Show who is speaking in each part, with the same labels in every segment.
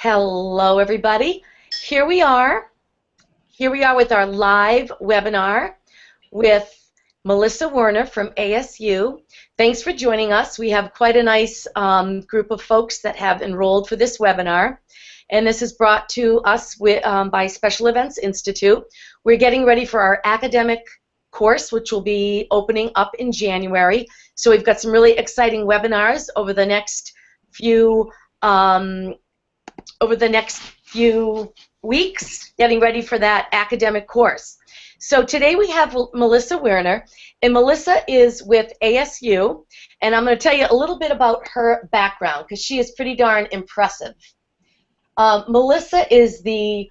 Speaker 1: Hello, everybody. Here we are. Here we are with our live webinar with Melissa Werner from ASU. Thanks for joining us. We have quite a nice group of folks that have enrolled for this webinar. And this is brought to us by Special Events Institute. We're getting ready for our academic course, which will be opening up in January. So we've got some really exciting webinars over the next few weeks, getting ready for that academic course. So today we have Melissa Werner, and Melissa is with ASU, and I'm going to tell you a little bit about her background because she is pretty darn impressive. Melissa is the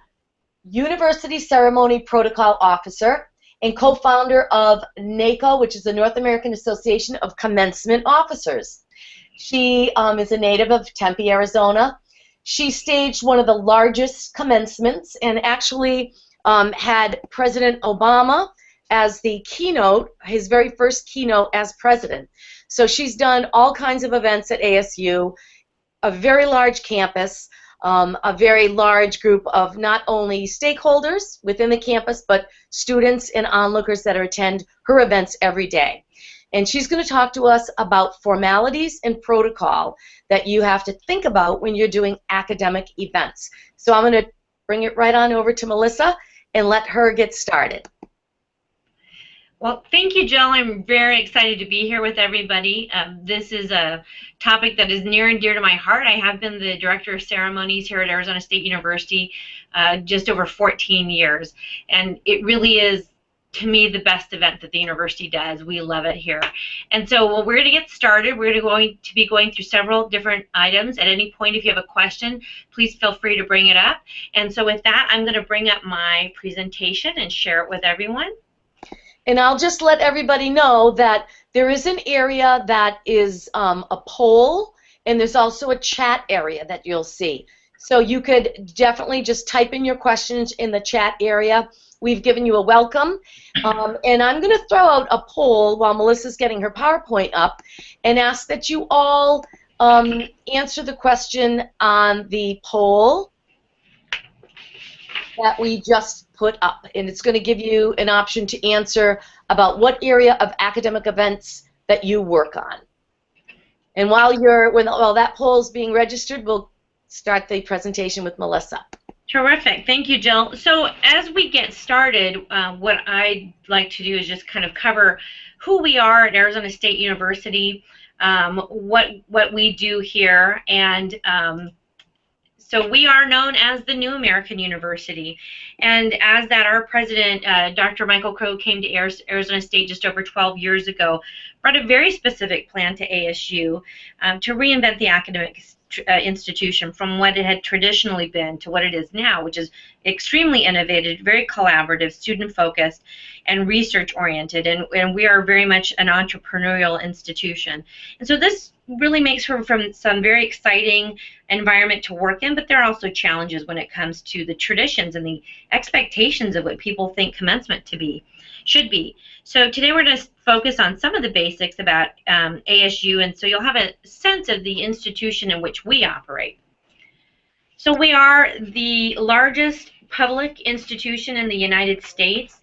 Speaker 1: University Ceremony Protocol Officer and co-founder of NACO, which is the North American Association of Commencement Officers. She is a native of Tempe, Arizona. She staged one of the largest commencements and actually had President Obama as the keynote, his very first keynote as president. So she's done all kinds of events at ASU, a very large campus, a very large group of not only stakeholders within the campus, but students and onlookers that attend her events every day. And she's going to talk to us about formalities and protocol that you have to think about when you're doing academic events. So I'm going to bring it right on over to Melissa and let her get started.
Speaker 2: Well, thank you, Jill. I'm very excited to be here with everybody. This is a topic that is near and dear to my heart. I have been the Director of Ceremonies here at Arizona State University just over 14 years, and it really is, to me, the best event that the university does. We love it here. And so we're going to get started. We're going to be going through several different items. At any point, if you have a question, please feel free to bring it up. And so with that, I'm going to bring up my presentation and share it with everyone.
Speaker 1: And I'll just let everybody know that there is an area that is a poll, and there's also a chat area that you'll see. So you could definitely just type in your questions in the chat area. We've given you a welcome, and I'm going to throw out a poll while Melissa's getting her PowerPoint up and ask that you all answer the question on the poll that we just put up, and it's going to give you an option to answer about what area of academic events that you work on. And while that poll is being registered, we'll start the presentation with Melissa.
Speaker 2: Terrific. Thank you, Jill. So as we get started, what I'd like to do is just kind of cover who we are at Arizona State University, what we do here, and so we are known as the New American University, and as that, our president, Dr. Michael Crow, came to Arizona State just over 12 years ago, brought a very specific plan to ASU to reinvent the academic institution from what it had traditionally been to what it is now, which is extremely innovative, very collaborative, student-focused, and research-oriented, and we are very much an entrepreneurial institution. And so this really makes for some very exciting environment to work in, but there are also challenges when it comes to the traditions and the expectations of what people think commencement should be. So today we're going to focus on some of the basics about ASU, and so you'll have a sense of the institution in which we operate. So we are the largest public institution in the United States.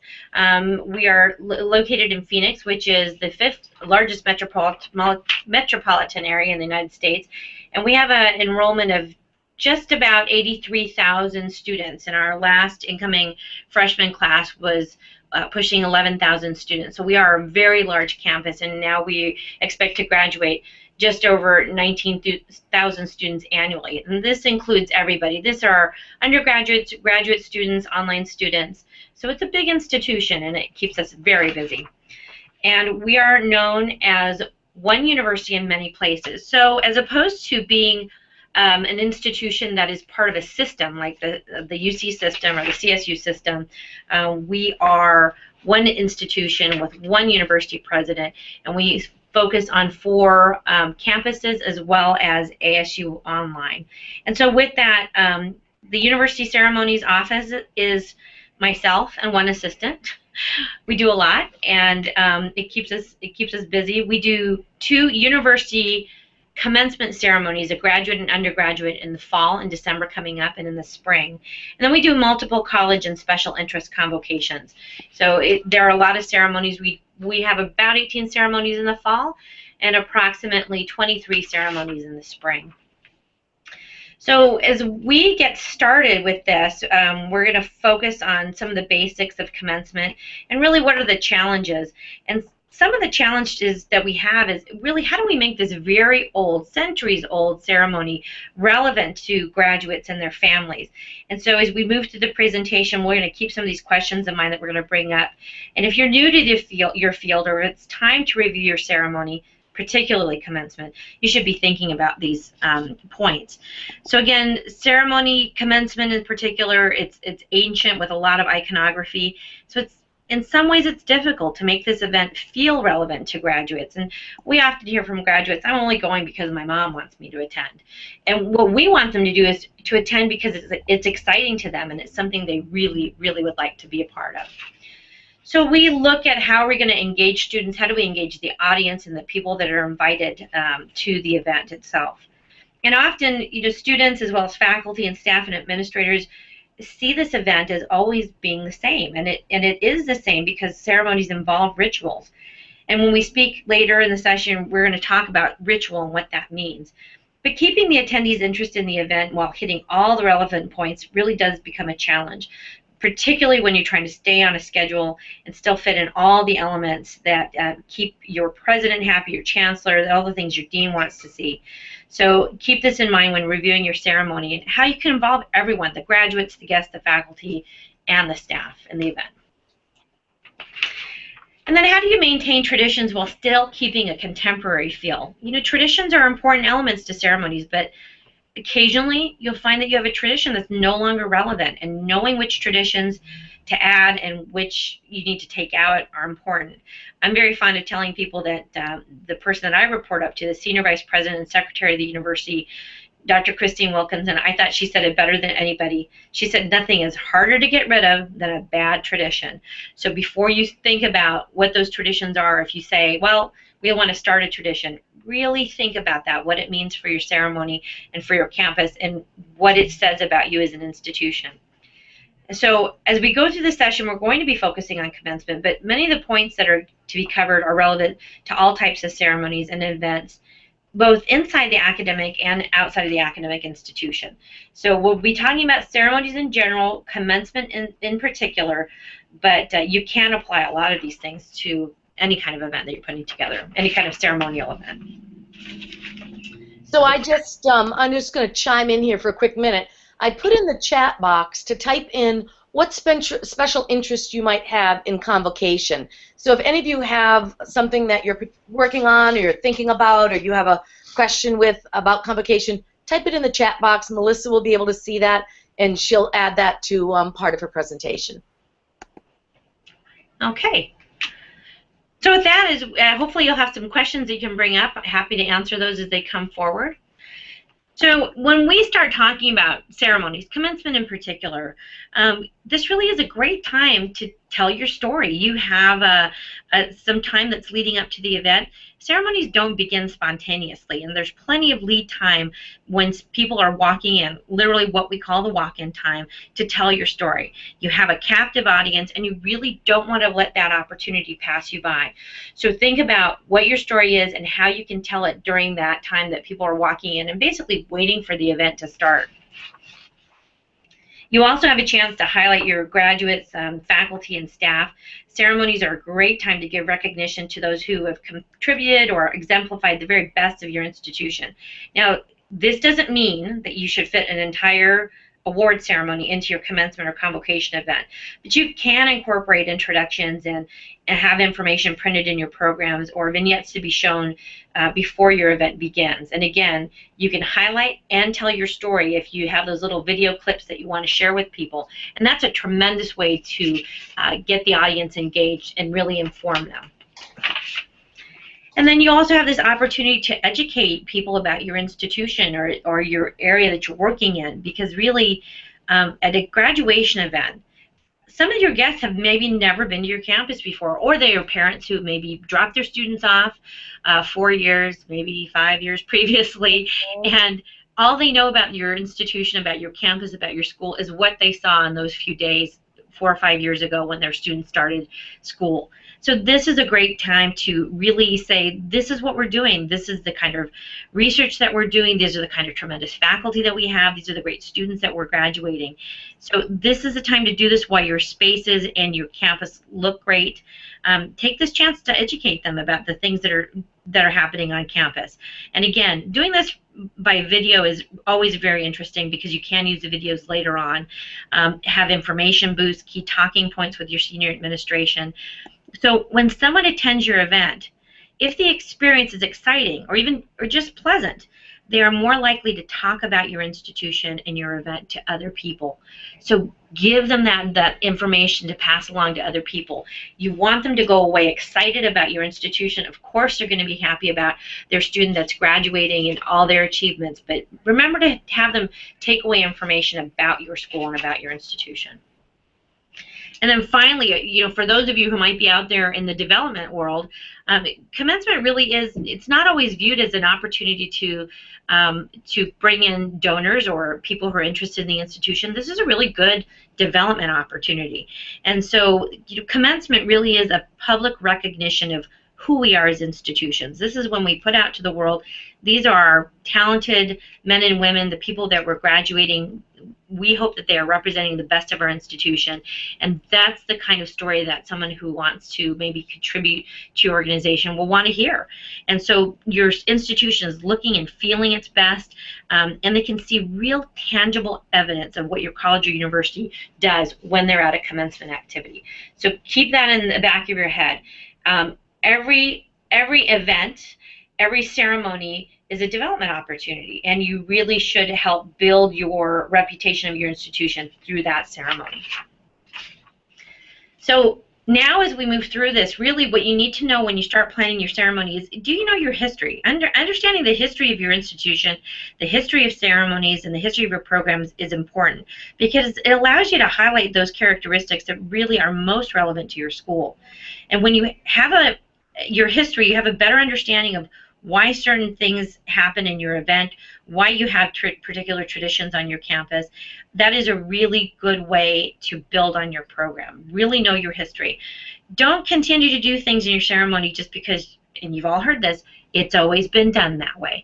Speaker 2: We are located in Phoenix, which is the 5th largest metropolitan area in the United States, and we have an enrollment of just about 83,000 students, and our last incoming freshman class was pushing 11,000 students. So we are a very large campus, and now we expect to graduate just over 19,000 students annually. And this includes everybody. These are undergraduates, graduate students, online students. So it's a big institution, and it keeps us very busy. And we are known as one university in many places. So as opposed to being an institution that is part of a system like the UC system or the CSU system, we are one institution with one university president, and we focus on 4 campuses as well as ASU Online. And so with that, the University Ceremonies office is myself and one assistant. We do a lot, and it keeps us busy. We do 2 university commencement ceremonies, a graduate and undergraduate in the fall in December coming up, and in the spring. And then we do multiple college and special interest convocations. So there are a lot of ceremonies. We have about 18 ceremonies in the fall and approximately 23 ceremonies in the spring. So as we get started with this, we're going to focus on some of the basics of commencement and really what are the challenges. And some of the challenges that we have is really how do we make this very old, centuries-old ceremony relevant to graduates and their families. And so as we move through the presentation, we're going to keep some of these questions in mind that we're going to bring up. And if you're new to your field, or it's time to review your ceremony, particularly commencement, you should be thinking about these points. So again, ceremony commencement in particular, it's ancient with a lot of iconography. So it's in some ways it's difficult to make this event feel relevant to graduates. And we often hear from graduates, I'm only going because my mom wants me to attend. And what we want them to do is to attend because it's exciting to them and it's something they really, really would like to be a part of. So we look at how we're going to engage students, how do we engage the audience and the people that are invited to the event itself. And often, students as well as faculty and staff and administrators see this event as always being the same, and it is the same because ceremonies involve rituals. And when we speak later in the session, we're going to talk about ritual and what that means. But keeping the attendees interested in the event while hitting all the relevant points really does become a challenge, particularly when you're trying to stay on a schedule and still fit in all the elements that keep your president happy, your chancellor, all the things your dean wants to see. So keep this in mind when reviewing your ceremony and how you can involve everyone, the graduates, the guests, the faculty, and the staff in the event. And then how do you maintain traditions while still keeping a contemporary feel? Traditions are important elements to ceremonies, but occasionally you'll find that you have a tradition that's no longer relevant, and knowing which traditions to add and which you need to take out are important. I'm very fond of telling people that the person that I report up to, the Senior Vice President and Secretary of the University, Dr. Christine Wilkinson, I thought she said it better than anybody. She said nothing is harder to get rid of than a bad tradition. So before you think about what those traditions are, if you say, well, we want to start a tradition, really think about that, what it means for your ceremony and for your campus and what it says about you as an institution. So as we go through this session, we're going to be focusing on commencement, but many of the points that are to be covered are relevant to all types of ceremonies and events, both inside the academic and outside of the academic institution. So we'll be talking about ceremonies in general, commencement in particular, but you can apply a lot of these things to any kind of event that you're putting together, any kind of ceremonial event.
Speaker 1: So I'm just going to chime in here for a quick minute. I put in the chat box to type in what special interest you might have in convocation. So if any of you have something that you're working on or you're thinking about or you have a question about convocation, type it in the chat box. Melissa will be able to see that and she'll add that to part of her presentation.
Speaker 2: Okay. So with that is hopefully you'll have some questions that you can bring up. I'm happy to answer those as they come forward. So when we start talking about ceremonies, commencement in particular, this really is a great time to tell your story. You have some time that's leading up to the event. Ceremonies don't begin spontaneously, and there's plenty of lead time when people are walking in, literally what we call the walk-in time, to tell your story. You have a captive audience, and you really don't want to let that opportunity pass you by. So think about what your story is and how you can tell it during that time that people are walking in and basically waiting for the event to start. You also have a chance to highlight your graduates, faculty, and staff. Ceremonies are a great time to give recognition to those who have contributed or exemplified the very best of your institution. Now, this doesn't mean that you should fit an entire award ceremony into your commencement or convocation event, but you can incorporate introductions and have information printed in your programs or vignettes to be shown before your event begins. And again, you can highlight and tell your story if you have those little video clips that you want to share with people, and that's a tremendous way to get the audience engaged and really inform them. And then you also have this opportunity to educate people about your institution or your area that you're working in, because really at a graduation event, some of your guests have maybe never been to your campus before, or they are parents who maybe dropped their students off 4 years, maybe 5 years previously, and all they know about your institution, about your campus, about your school is what they saw in those few days 4 or 5 years ago when their students started school. So this is a great time to really say, this is what we're doing. This is the kind of research that we're doing. These are the kind of tremendous faculty that we have. These are the great students that we're graduating. So this is the time to do this while your spaces and your campus look great. Take this chance to educate them about the things that are happening on campus. And again, doing this by video is always very interesting because you can use the videos later on. Have information booths, key talking points with your senior administration. So when someone attends your event, if the experience is exciting or just pleasant, they are more likely to talk about your institution and your event to other people. So give them that information to pass along to other people. You want them to go away excited about your institution. Of course, they're going to be happy about their student that's graduating and all their achievements, but remember to have them take away information about your school and about your institution. And then finally, for those of you who might be out there in the development world, commencement really it's not always viewed as an opportunity to bring in donors or people who are interested in the institution. This is a really good development opportunity. And so commencement really is a public recognition of who we are as institutions. This is when we put out to the world, these are our talented men and women, the people that we're graduating. We hope that they are representing the best of our institution, and that's the kind of story that someone who wants to maybe contribute to your organization will want to hear. And so your institution is looking and feeling its best, and they can see real tangible evidence of what your college or university does when they're at a commencement activity. So keep that in the back of your head. Every event, every ceremony is a development opportunity, and you really should help build your reputation of your institution through that ceremony. So now as we move through this, really what you need to know when you start planning your ceremony is, do you know your history? Understanding the history of your institution, the history of ceremonies, and the history of your programs is important because it allows you to highlight those characteristics that really are most relevant to your school. And when you have your history, you have a better understanding of why certain things happen in your event, why you have particular traditions on your campus. That is a really good way to build on your program. Really know your history. Don't continue to do things in your ceremony just because, and you've all heard this, it's always been done that way.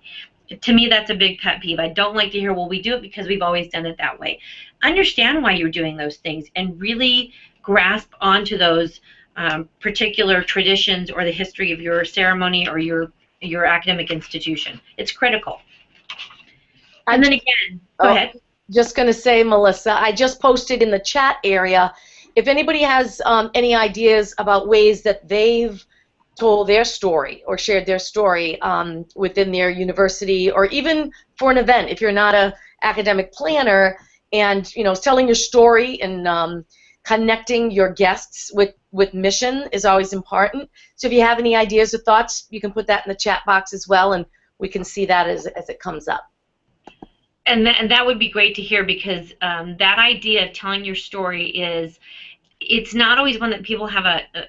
Speaker 2: To me, that's a big pet peeve. I don't like to hear, well, we do it because we've always done it that way. Understand why you're doing those things and really grasp onto those particular traditions or the history of your ceremony or your academic institution. It's critical. And then again, go ahead.
Speaker 1: Just going to say, Melissa, I just posted in the chat area, if anybody has any ideas about ways that they've told their story or shared their story within their university, or even for an event, if you're not an academic planner, and telling your story and connecting your guests with mission is always important. So if you have any ideas or thoughts, you can put that in the chat box as well, and we can see that as it comes up.
Speaker 2: And that would be great to hear, because that idea of telling your story it's not always one that people have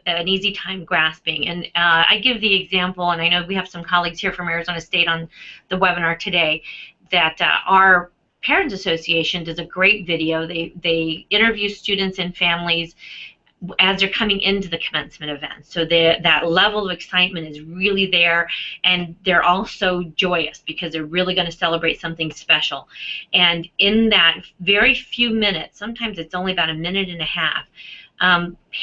Speaker 2: an easy time grasping. And I give the example, and I know we have some colleagues here from Arizona State on the webinar today, that our Parents Association does a great video. They interview students and families as they're coming into the commencement event. So that level of excitement is really there, and they're also joyous because they're really going to celebrate something special. And in that very few minutes, sometimes it's only about a minute and a half,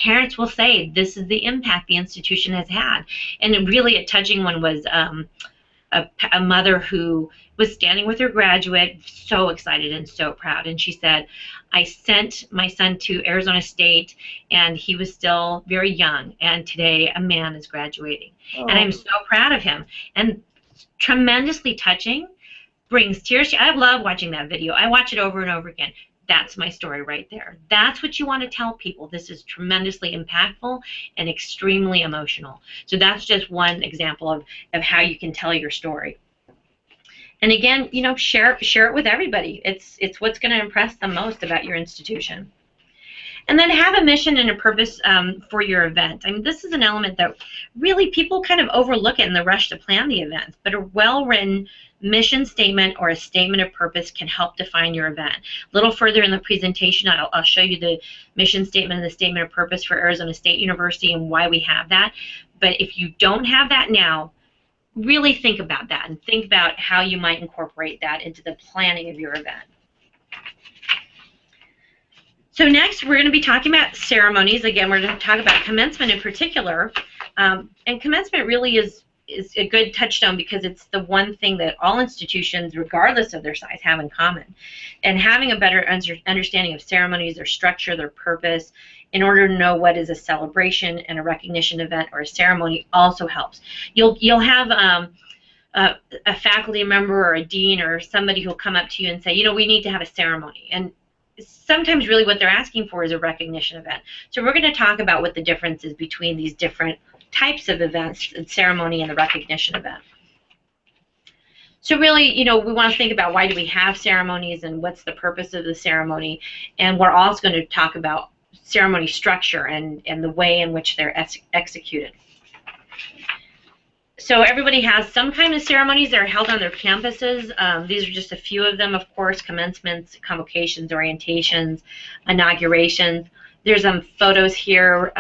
Speaker 2: parents will say, this is the impact the institution has had. And really a touching one was a mother who was standing with her graduate, so excited and so proud, and she said, I sent my son to Arizona State, and he was still very young, and today a man is graduating. Oh. And I'm so proud of him. And tremendously touching, brings tears. I love watching that video. I watch it over and over again. That's my story right there. That's what you want to tell people. This is tremendously impactful and extremely emotional. So that's just one example of how you can tell your story. And again, share it with everybody. It's what's going to impress them most about your institution. And then have a mission and a purpose for your event. I mean, this is an element that really people kind of overlook it in the rush to plan the event, but a well-written mission statement or a statement of purpose can help define your event. A little further in the presentation, I'll show you the mission statement and the statement of purpose for Arizona State University and why we have that. But if you don't have that now, really think about that and think about how you might incorporate that into the planning of your event. So next, we're going to be talking about ceremonies. Again, we're going to talk about commencement in particular. And commencement really is a good touchstone because it's the one thing that all institutions, regardless of their size, have in common. And having a better understanding of ceremonies, their structure, their purpose, in order to know what is a celebration and a recognition event or a ceremony also helps. You'll have a faculty member or a dean or somebody who'll come up to you and say, you know, we need to have a ceremony. And sometimes really what they're asking for is a recognition event. So we're going to talk about what the difference is between these different types of events, the ceremony and the recognition event. So really, you know, we want to think about why do we have ceremonies and what's the purpose of the ceremony. And we're also going to talk about ceremony structure and the way in which they're executed. So everybody has some kind of ceremonies that are held on their campuses. These are just a few of them, of course: commencements, convocations, orientations, inaugurations. There's some photos here.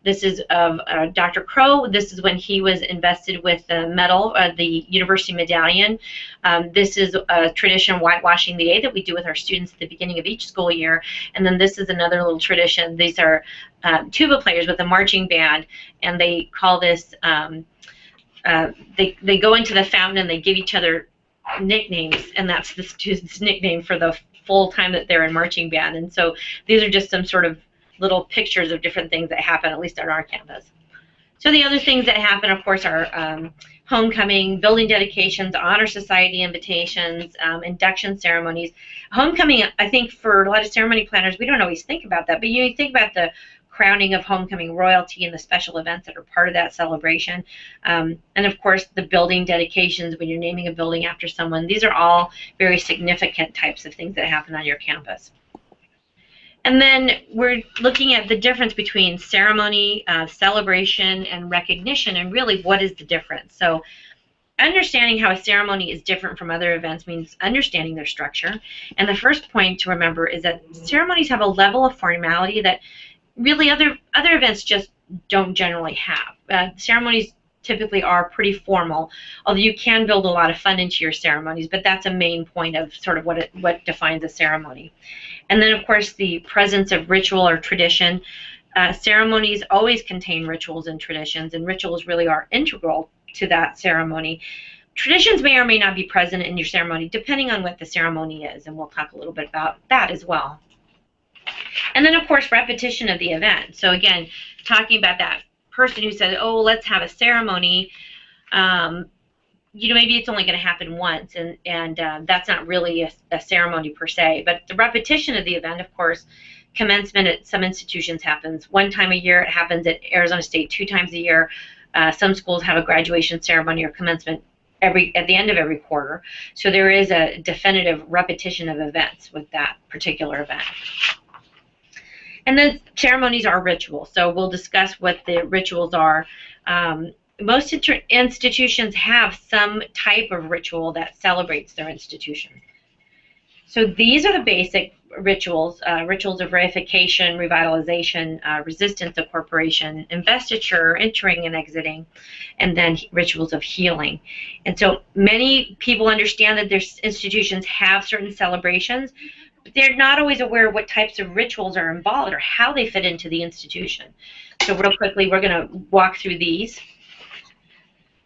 Speaker 2: This is of Dr. Crow. This is when he was invested with the medal, the university medallion. This is a tradition, whitewashing the A, that we do with our students at the beginning of each school year. And then this is another little tradition. These are tuba players with a marching band, and they call this they go into the fountain and they give each other nicknames, and that's the student's nickname for the full time that they're in marching band. And so these are just some sort of little pictures of different things that happen, at least on our campus. So the other things that happen, of course, are homecoming, building dedications, honor society invitations, induction ceremonies. Homecoming, I think for a lot of ceremony planners, we don't always think about that, but you think about the crowning of homecoming royalty and the special events that are part of that celebration. And of course, the building dedications, when you're naming a building after someone. These are all very significant types of things that happen on your campus. And then we're looking at the difference between ceremony, celebration, and recognition, and really what is the difference. So understanding how a ceremony is different from other events means understanding their structure. And the first point to remember is that ceremonies have a level of formality that really other events just don't generally have. Ceremonies typically are pretty formal, although you can build a lot of fun into your ceremonies, but that's a main point of sort of what defines a ceremony. And then, of course, the presence of ritual or tradition. Ceremonies always contain rituals and traditions, and rituals really are integral to that ceremony. Traditions may or may not be present in your ceremony, depending on what the ceremony is, and we'll talk a little bit about that as well. And then, of course, repetition of the event. So again, talking about that person who said, oh, let's have a ceremony, you know, maybe it's only going to happen once, and that's not really a ceremony per se. But the repetition of the event, of course, commencement at some institutions happens one time a year. It happens at Arizona State 2 times a year. Some schools have a graduation ceremony or commencement at the end of every quarter. So there is a definitive repetition of events with that particular event. And then ceremonies are rituals. So we'll discuss what the rituals are. Most institutions have some type of ritual that celebrates their institution. So these are the basic rituals: rituals of reification, revitalization, resistance of corporation, investiture, entering and exiting, and then rituals of healing. And so many people understand that their institutions have certain celebrations, but they're not always aware of what types of rituals are involved or how they fit into the institution. So real quickly, we're going to walk through these.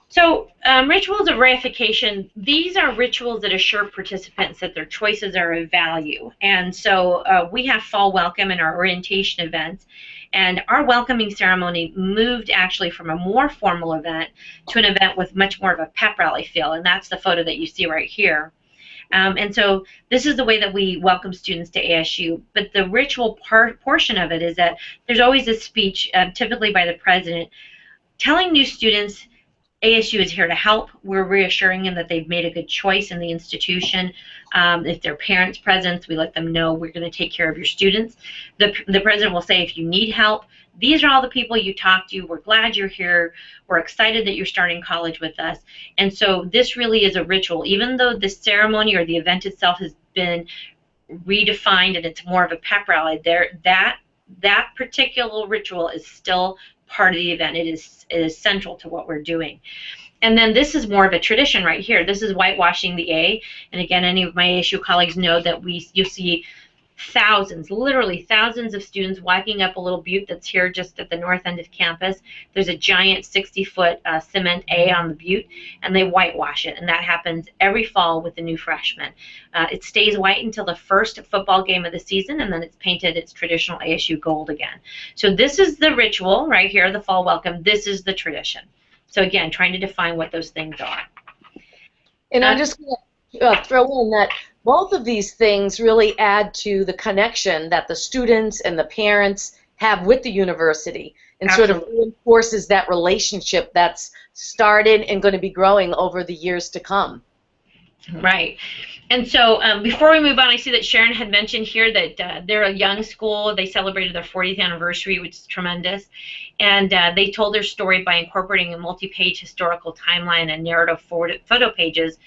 Speaker 2: So rituals of reification, these are rituals that assure participants that their choices are of value. And so we have fall welcome in our orientation events, and our welcoming ceremony moved actually from a more formal event to an event with much more of a pep rally feel, and that's the photo that you see right here. And so this is the way that we welcome students to ASU. But the ritual portion of it is that there's always a speech, typically by the president, telling new students ASU is here to help. We're reassuring them that they've made a good choice in the institution. If their parents' presence, we let them know we're going to take care of your students. The president will say, if you need help, these are all the people you talk to. We're glad you're here. We're excited that you're starting college with us. And so this really is a ritual. Even though the ceremony or the event itself has been redefined and it's more of a pep rally, that particular ritual is still part of the event. It is central to what we're doing. And then this is more of a tradition right here. This is whitewashing the A. And again, any of my ASU colleagues know that you'll see thousands, literally thousands of students walking up a little butte that's here just at the north end of campus. There's a giant 60-foot cement A on the butte, and they whitewash it. And that happens every fall with the new freshmen. It stays white until the first football game of the season, and then it's painted its traditional ASU gold again. So this is the ritual right here, the fall welcome. This is the tradition. So again, trying to define what those things are.
Speaker 1: And I'm just going to throw in that both of these things really add to the connection that the students and the parents have with the university, and
Speaker 2: Absolutely.
Speaker 1: sort of reinforces that relationship that's started and going to be growing over the years to come.
Speaker 2: Right. And so before we move on, I see that Sharon had mentioned here that they're a young school. They celebrated their 40th anniversary, which is tremendous. And they told their story by incorporating a multi-page historical timeline and narrative photo pages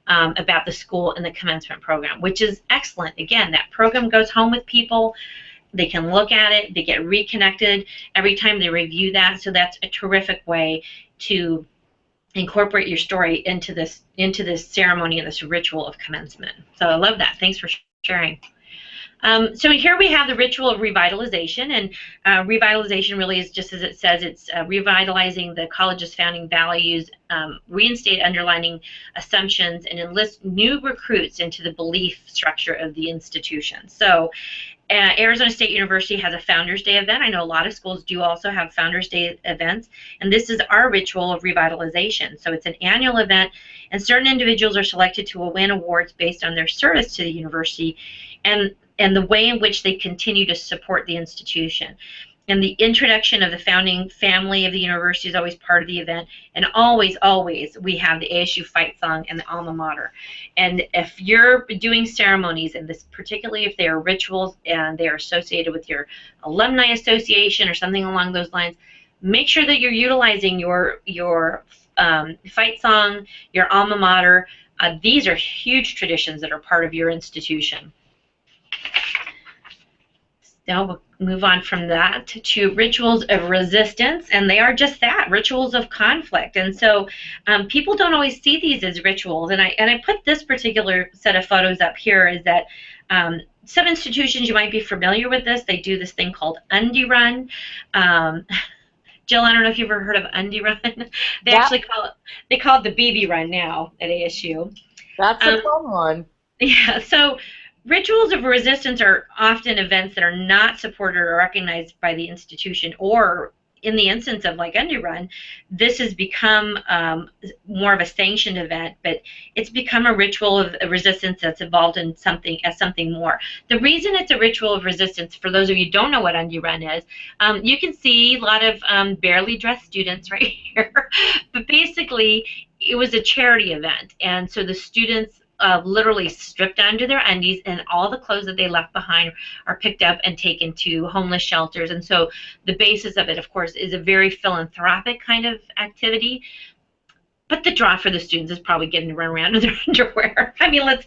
Speaker 2: about the school and the commencement program, which is excellent. Again, that program goes home with people. They can look at it. They get reconnected every time they review that. So that's a terrific way to incorporate your story into this ceremony and this ritual of commencement. So I love that. Thanks for sharing. So here we have the ritual of revitalization, and revitalization really is just as it says. It's revitalizing the college's founding values, reinstate underlining assumptions, and enlist new recruits into the belief structure of the institution. So Arizona State University has a Founders Day event. I know a lot of schools do also have Founders Day events, and this is our ritual of revitalization. So it's an annual event, and certain individuals are selected to win awards based on their service to the university and the way in which they continue to support the institution. And the introduction of the founding family of the university is always part of the event. And always, always, we have the ASU fight song and the alma mater. And if you're doing ceremonies, and this particularly if they are rituals and they are associated with your alumni association or something along those lines, make sure that you're utilizing your fight song, your alma mater. These are huge traditions that are part of your institution. Now we'll move on from that to rituals of resistance, and they are just that, rituals of conflict. And so people don't always see these as rituals, and I put this particular set of photos up here is that some institutions, you might be familiar with this, they do this thing called Undie Run. Jill, I don't know if you've ever heard of Undie Run. They actually call it the BB Run now at ASU.
Speaker 1: That's a fun one.
Speaker 2: Yeah, so rituals of resistance are often events that are not supported or recognized by the institution, or in the instance of like Undie Run, this has become more of a sanctioned event, but it's become a ritual of resistance that's evolved in something more. The reason it's a ritual of resistance, for those of you who don't know what Undie Run is, you can see a lot of barely dressed students right here, but basically it was a charity event, and so the students literally stripped down to their undies, and all the clothes that they left behind are picked up and taken to homeless shelters. And so the basis of it, of course, is a very philanthropic kind of activity. But the draw for the students is probably getting to run around in their underwear. I mean, let's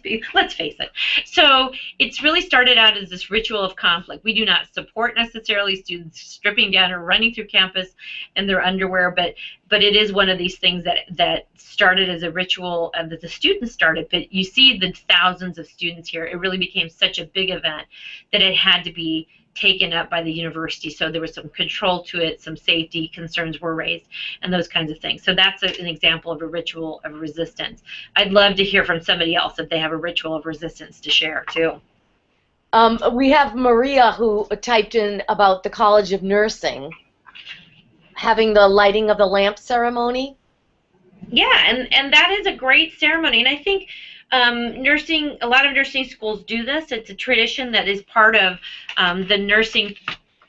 Speaker 2: face it. So it's really started out as this ritual of conflict. We do not support necessarily students stripping down or running through campus in their underwear, but it is one of these things that started as a ritual that the students started. But you see the thousands of students here. It really became such a big event that it had to be taken up by the university, so there was some control to it, some safety concerns were raised, and those kinds of things. So that's an example of a ritual of resistance. I'd love to hear from somebody else if they have a ritual of resistance to share too.
Speaker 1: We have Maria who typed in about the College of Nursing having the lighting of the lamp ceremony.
Speaker 2: Yeah, and that is a great ceremony, and I think a lot of nursing schools do this. It's a tradition that is part of the nursing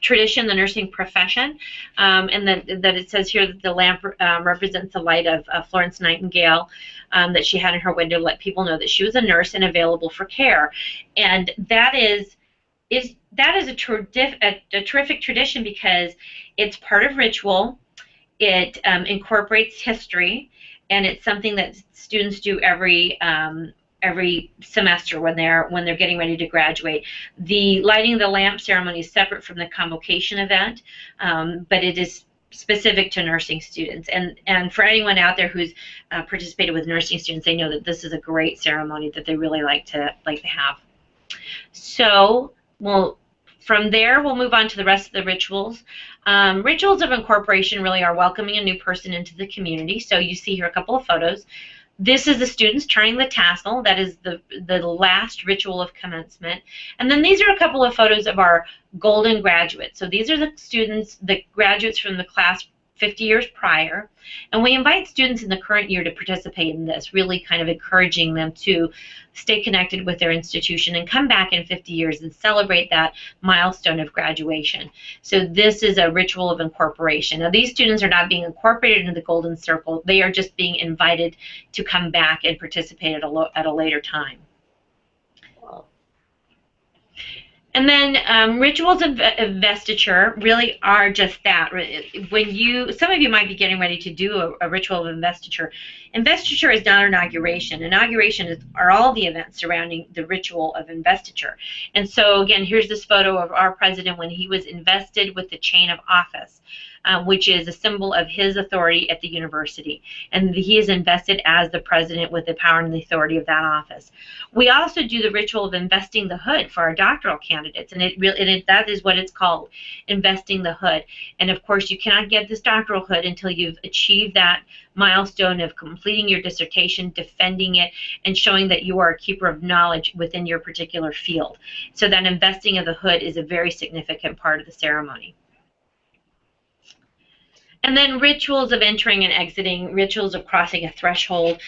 Speaker 2: tradition, the nursing profession, and that it says here that the lamp represents the light of Florence Nightingale that she had in her window to let people know that she was a nurse and available for care. And that is a terrific tradition because it's part of ritual. It incorporates history, and it's something that students do every semester when they're getting ready to graduate. The lighting of the lamp ceremony is separate from the convocation event, but it is specific to nursing students. And for anyone out there who's participated with nursing students, they know that this is a great ceremony that they really like to have. So from there, we'll move on to the rest of the rituals. Rituals of incorporation really are welcoming a new person into the community. So you see here a couple of photos. This is the students turning the tassel. That is the last ritual of commencement. And then these are a couple of photos of our golden graduates. So these are the students, the graduates from the class 50 years prior. And we invite students in the current year to participate in this, really kind of encouraging them to stay connected with their institution and come back in 50 years and celebrate that milestone of graduation. So this is a ritual of incorporation. Now these students are not being incorporated into the Golden Circle. They are just being invited to come back and participate at a later time. And then rituals of investiture really are just that. Some of you might be getting ready to do a ritual of investiture. Investiture is not inauguration. Inauguration are all the events surrounding the ritual of investiture. And so again, here's this photo of our president when he was invested with the chain of office, which is a symbol of his authority at the university. And he is invested as the president with the power and the authority of that office. We also do the ritual of investing the hood for our doctoral candidates, and that is what it's called, investing the hood. And of course, you cannot get this doctoral hood until you've achieved that milestone of completing your dissertation, defending it, and showing that you are a keeper of knowledge within your particular field. So that investing of the hood is a very significant part of the ceremony. And then rituals of entering and exiting, rituals of crossing a threshold.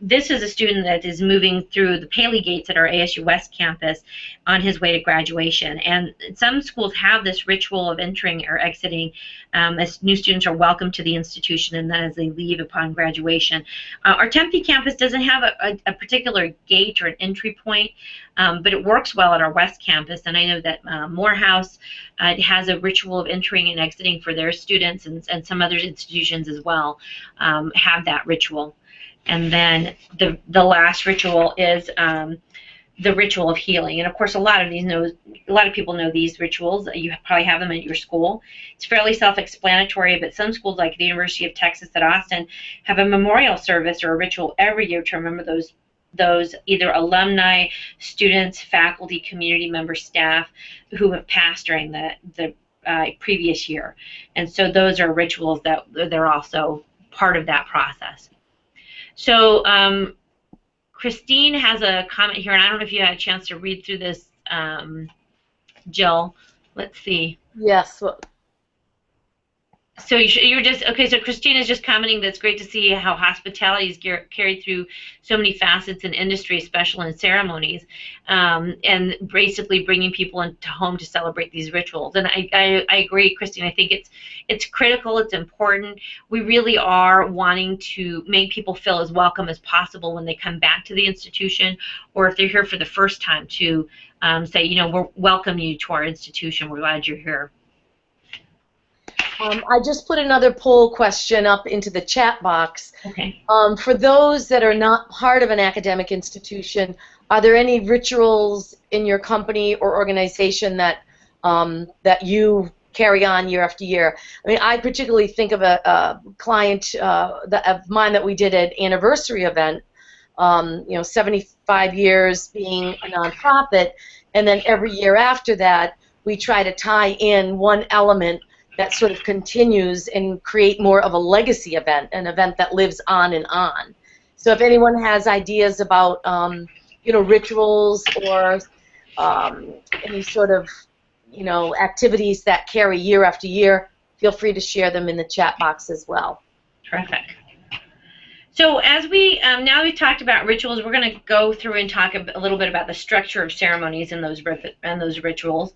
Speaker 2: This is a student that is moving through the Paley Gates at our ASU West campus on his way to graduation. And some schools have this ritual of entering or exiting as new students are welcomed to the institution and then as they leave upon graduation. Our Tempe campus doesn't have a particular gate or an entry point, but it works well at our West campus. And I know that Morehouse has a ritual of entering and exiting for their students, and some other institutions as well have that ritual. And then the last ritual is the ritual of healing. And of course, a lot of people know these rituals. You probably have them at your school. It's fairly self-explanatory, but some schools like the University of Texas at Austin have a memorial service or a ritual every year to remember those either alumni, students, faculty, community members, staff who have passed during the previous year. And so those are rituals that they're also part of that process. So Christine has a comment here, and I don't know if you had a chance to read through this, Jill. Let's see.
Speaker 1: Yes.
Speaker 2: So you're just, okay, so Christine is just commenting that it's great to see how hospitality is carried through so many facets in industry, especially in ceremonies, and basically bringing people into home to celebrate these rituals. And I agree, Christine. I think it's critical, it's important. We really are wanting to make people feel as welcome as possible when they come back to the institution, or if they're here for the first time, to say, you know, we're welcome you to our institution. We're glad you're here.
Speaker 1: I just put another poll question up into the chat box.
Speaker 2: Okay.
Speaker 1: For those that are not part of an academic institution, are there any rituals in your company or organization that that you carry on year after year? I mean, I particularly think of a client of mine that we did an anniversary event. You know, 75 years being a nonprofit, and then every year after that, we try to tie in one element that sort of continues and create more of a legacy event, an event that lives on and on. So if anyone has ideas about, you know, rituals or any sort of, you know, activities that carry year after year, feel free to share them in the chat box as well.
Speaker 2: Terrific. So as we, now we've talked about rituals, we're going to go through and talk a little bit about the structure of ceremonies and those rituals.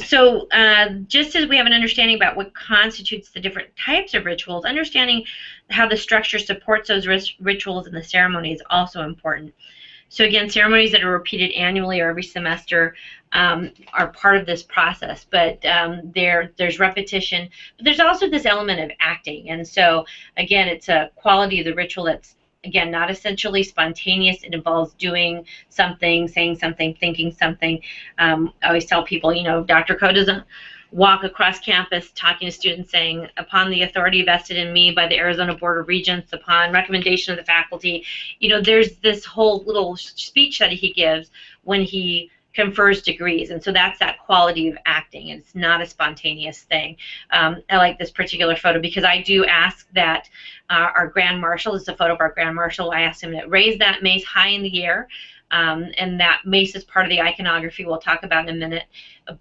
Speaker 2: just as we have an understanding about what constitutes the different types of rituals, understanding how the structure supports those rituals in the ceremony is also important. So again, ceremonies that are repeated annually or every semester are part of this process, but there's repetition, but there's also this element of acting. And so again, it's a quality of the ritual that's, again, not essentially spontaneous. It involves doing something, saying something, thinking something. I always tell people, you know, Dr. Ko doesn't walk across campus talking to students saying, upon the authority vested in me by the Arizona Board of Regents, upon recommendation of the faculty. You know, there's this whole little speech that he gives when he confers degrees, and so that's that quality of acting. It's not a spontaneous thing. I like this particular photo because I do ask that our Grand Marshal, this is a photo of our Grand Marshal, I asked him to raise that mace high in the air, and that mace is part of the iconography we'll talk about in a minute,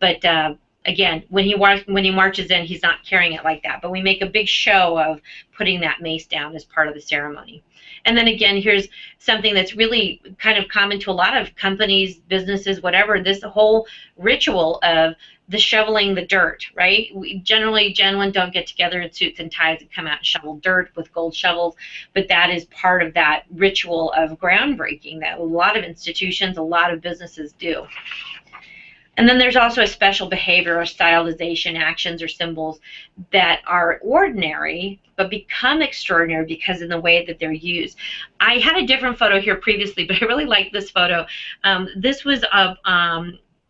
Speaker 2: but again, when he marches in, he's not carrying it like that, but we make a big show of putting that mace down as part of the ceremony. And then again, here's something that's really kind of common to a lot of companies, businesses, whatever, this whole ritual of the shoveling the dirt, right? We generally, gentlemen don't get together in suits and ties and come out and shovel dirt with gold shovels, but that is part of that ritual of groundbreaking that a lot of institutions, a lot of businesses do. And then there's also a special behavior or stylization, actions or symbols that are ordinary but become extraordinary because of the way that they're used. I had a different photo here previously, but I really like this photo. This was of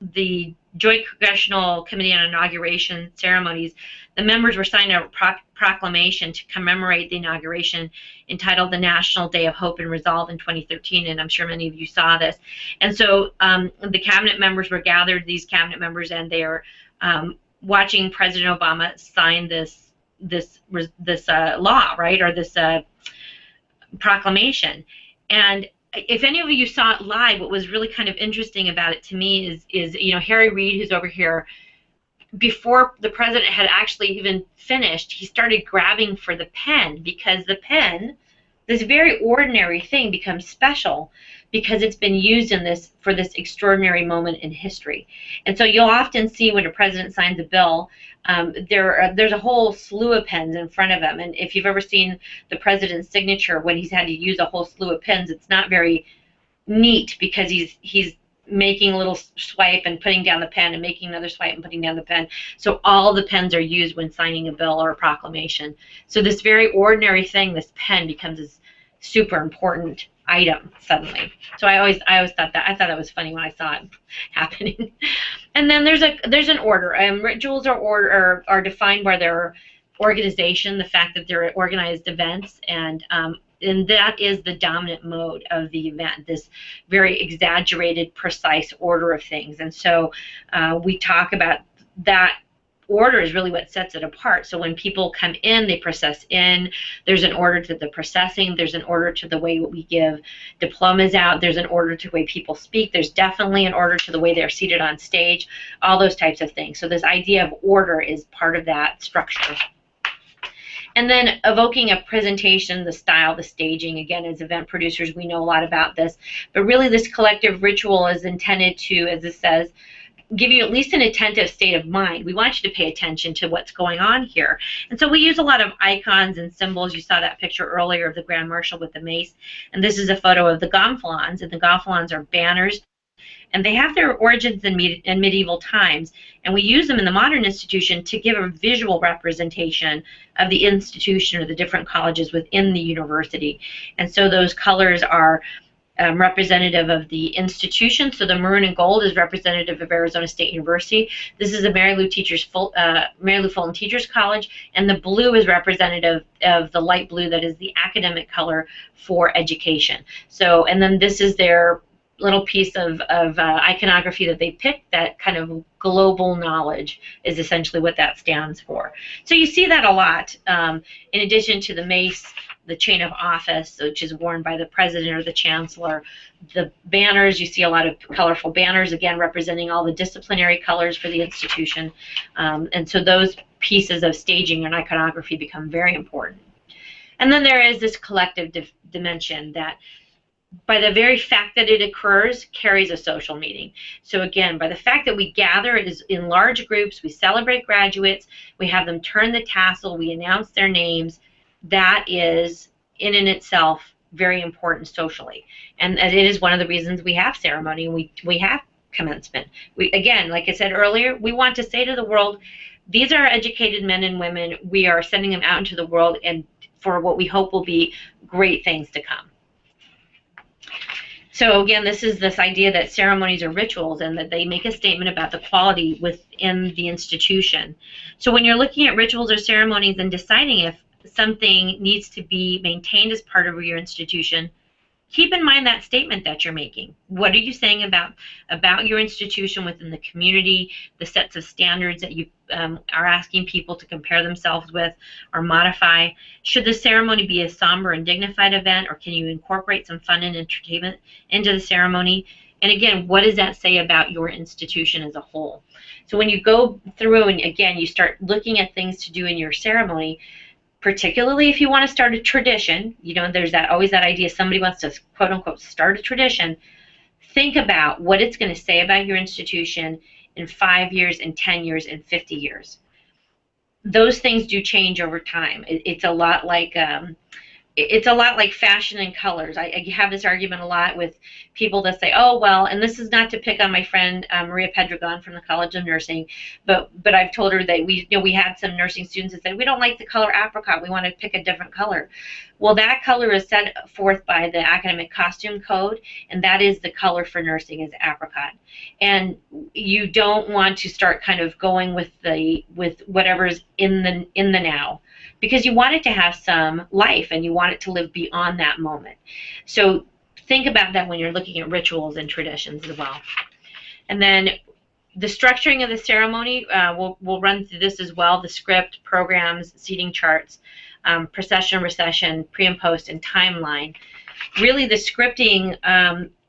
Speaker 2: the Joint Congressional Committee on Inauguration Ceremonies. The members were signing a proclamation to commemorate the inauguration entitled the National Day of Hope and Resolve in 2013, and I'm sure many of you saw this. And so the cabinet members were gathered, these cabinet members, and they are watching President Obama sign this law, right, or this proclamation. And if any of you saw it live, what was really kind of interesting about it to me is you know, Harry Reid, who's over here, before the president had actually even finished, he started grabbing for the pen, because the pen, this very ordinary thing, becomes special because it's been used in this for this extraordinary moment in history. And so you'll often see when a president signs a bill, there's a whole slew of pens in front of him. And if you've ever seen the president's signature when he's had to use a whole slew of pens, it's not very neat because he's making a little swipe and putting down the pen and making another swipe and putting down the pen. So all the pens are used when signing a bill or a proclamation. So this very ordinary thing, this pen, becomes this super important item suddenly. So I always thought that was funny when I saw it happening. And then there's an order. Rituals are defined by their organization, the fact that they're organized events, and that is the dominant mode of the event, this very exaggerated, precise order of things. And so we talk about that order is really what sets it apart. So when people come in, they process in. There's an order to the processing. There's an order to the way we give diplomas out. There's an order to the way people speak. There's definitely an order to the way they're seated on stage, all those types of things. So this idea of order is part of that structure. And then evoking a presentation, the style, the staging. Again, as event producers, we know a lot about this. But really, this collective ritual is intended to, as it says, give you at least an attentive state of mind. We want you to pay attention to what's going on here. And so we use a lot of icons and symbols. You saw that picture earlier of the Grand Marshal with the mace. And this is a photo of the gonfalons. And the gonfalons are banners. And they have their origins in medieval times, and we use them in the modern institution to give a visual representation of the institution or the different colleges within the university. And so those colors are representative of the institution. So the maroon and gold is representative of Arizona State University. This is the Mary Lou Fulton Teachers College, and the blue is representative of the light blue that is the academic color for education. So, and then this is their little piece of iconography that they picked, that kind of global knowledge is essentially what that stands for. So you see that a lot. In addition to the mace, the chain of office, which is worn by the president or the chancellor, the banners, you see a lot of colorful banners, again representing all the disciplinary colors for the institution. And so those pieces of staging and iconography become very important. And then there is this collective dimension that by the very fact that it occurs, carries a social meaning. So again, by the fact that we gather is in large groups, we celebrate graduates, we have them turn the tassel, we announce their names, that is in and itself very important socially. And it is one of the reasons we have ceremony, we have commencement. We, again, like I said earlier, we want to say to the world, these are educated men and women, we are sending them out into the world and for what we hope will be great things to come. So again, this is this idea that ceremonies are rituals and that they make a statement about the quality within the institution. So when you're looking at rituals or ceremonies and deciding if something needs to be maintained as part of your institution, keep in mind that statement that you're making. What are you saying about your institution within the community, the sets of standards that you are asking people to compare themselves with or modify? Should the ceremony be a somber and dignified event, or can you incorporate some fun and entertainment into the ceremony? And again, what does that say about your institution as a whole? So when you go through and again, you start looking at things to do in your ceremony, particularly if you want to start a tradition, you know, there's always that idea somebody wants to quote unquote start a tradition. Think about what it's going to say about your institution in 5 years, in 10 years, in 50 years. Those things do change over time. It's a lot like fashion and colors. I have this argument a lot with people that say, oh, well, and this is not to pick on my friend Maria Pedregon from the College of Nursing, but I've told her that we had some nursing students that said, we don't like the color apricot, we want to pick a different color. Well, that color is set forth by the academic costume code, and that is the color for nursing is apricot. And you don't want to start kind of going with whatever's in the now, because you want it to have some life and you want it to live beyond that moment. So think about that when you're looking at rituals and traditions as well. And then the structuring of the ceremony, we'll run through this as well, the script, programs, seating charts, procession, recession, pre and post, and timeline. Really the scripting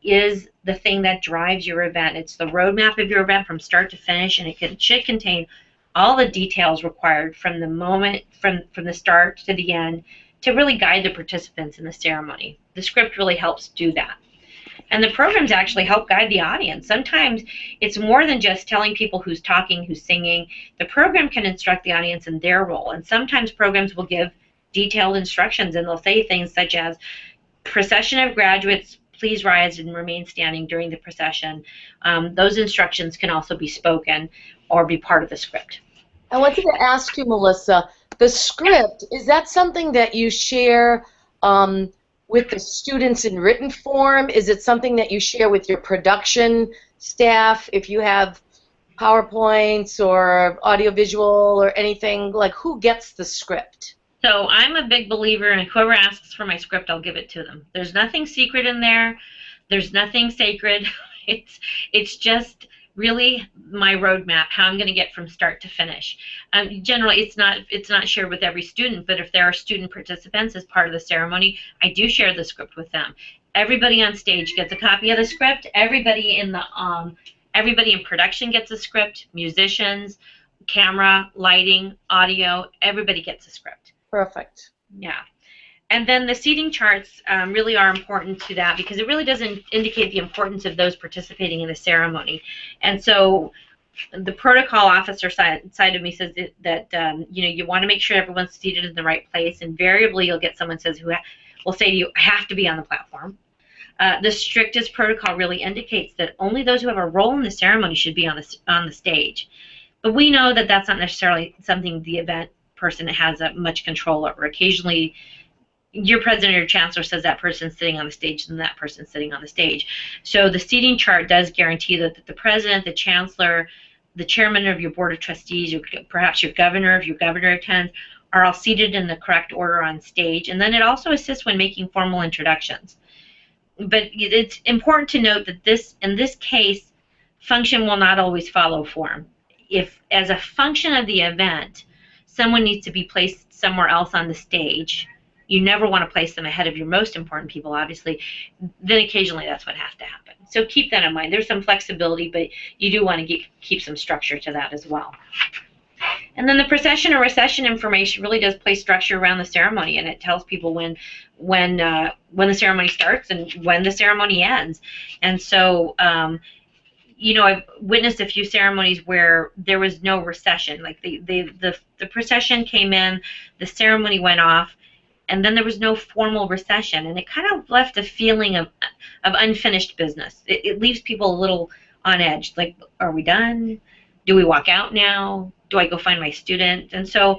Speaker 2: is the thing that drives your event. It's the roadmap of your event from start to finish, and it should contain all the details required from the moment, from the start to the end, to really guide the participants in the ceremony. The script really helps do that. And the programs actually help guide the audience. Sometimes it's more than just telling people who's talking, who's singing. The program can instruct the audience in their role. And sometimes programs will give detailed instructions, and they'll say things such as, procession of graduates, please rise and remain standing during the procession. Those instructions can also be spoken or be part of the script.
Speaker 1: I wanted to ask you, Melissa, the script, is that something that you share with the students in written form? Is it something that you share with your production staff? If you have PowerPoints or audiovisual or anything, like who gets the script?
Speaker 2: So I'm a big believer in whoever asks for my script, I'll give it to them. There's nothing secret in there. There's nothing sacred. It's just really my roadmap, how I'm going to get from start to finish. Generally, it's not shared with every student, but if there are student participants as part of the ceremony, I do share the script with them. Everybody on stage gets a copy of the script. Everybody in production gets a script. Musicians, camera, lighting, audio, everybody gets a script.
Speaker 1: Perfect.
Speaker 2: Yeah. And then the seating charts really are important to that, because it really doesn't indicate the importance of those participating in the ceremony. And so the protocol officer side of me says that you want to make sure everyone's seated in the right place. Invariably, you'll get someone who will say to you, I have to be on the platform. The strictest protocol really indicates that only those who have a role in the ceremony should be on the stage. But we know that that's not necessarily something the event person has much control over. Occasionally, your president or your chancellor says that person's sitting on the stage and that person's sitting on the stage. So the seating chart does guarantee that the president, the chancellor, the chairman of your board of trustees, or perhaps your governor, if your governor attends, are all seated in the correct order on stage. And then it also assists when making formal introductions. But it's important to note that in this case, function will not always follow form. If, as a function of the event, someone needs to be placed somewhere else on the stage, you never want to place them ahead of your most important people, obviously, then occasionally that's what has to happen. So keep that in mind. There's some flexibility, but you do want to keep some structure to that as well. And then the procession and recession information really does play structure around the ceremony, and it tells people when the ceremony starts and when the ceremony ends. And so, you know, I've witnessed a few ceremonies where there was no recession. Like the procession came in, the ceremony went off, and then there was no formal recession, and it kind of left a feeling of unfinished business. It leaves people a little on edge. Like, are we done? Do we walk out now? Do I go find my student? And so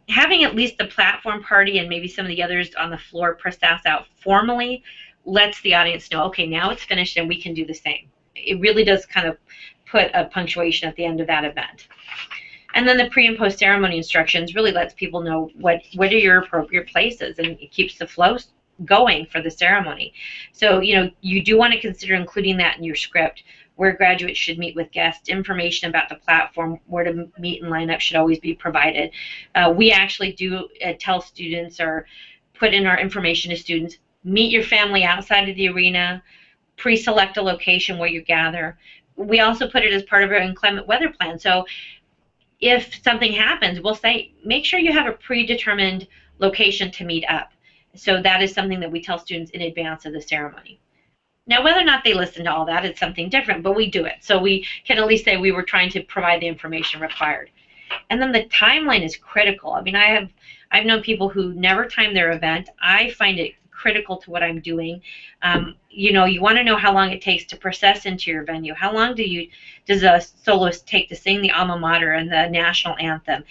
Speaker 2: having at least the platform party and maybe some of the others on the floor process out formally lets the audience know, okay, now it's finished and we can do the same. It really does kind of put a punctuation at the end of that event. And then the pre and post ceremony instructions really lets people know what are your appropriate places, and it keeps the flow going for the ceremony. So, you know, you do want to consider including that in your script, where graduates should meet with guests, information about the platform, where to meet and line up should always be provided. We actually do tell students, or put in our information to students, meet your family outside of the arena, pre-select a location where you gather. We also put it as part of our inclement weather plan. So if something happens, we'll say, make sure you have a predetermined location to meet up. So that is something that we tell students in advance of the ceremony. Now, whether or not they listen to all that, it's something different, but we do it. So we can at least say we were trying to provide the information required. And then the timeline is critical. I mean, I've known people who never time their event. I find it critical to what I'm doing. You know, you want to know how long it takes to process into your venue. How long does a soloist take to sing the alma mater and the national anthem?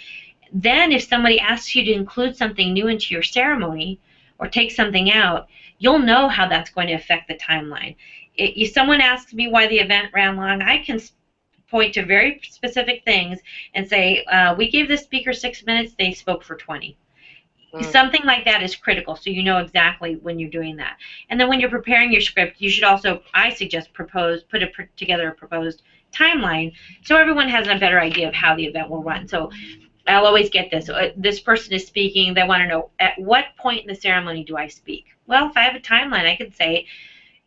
Speaker 2: Then if somebody asks you to include something new into your ceremony or take something out, you'll know how that's going to affect the timeline. If someone asks me why the event ran long, I can point to very specific things and say, we gave the speaker 6 minutes, they spoke for 20. Something like that is critical, so you know exactly when you're doing that. And then when you're preparing your script, you should also, I suggest, put together a proposed timeline so everyone has a better idea of how the event will run. So I'll always get this. This person is speaking. They want to know, at what point in the ceremony do I speak? Well, if I have a timeline, I could say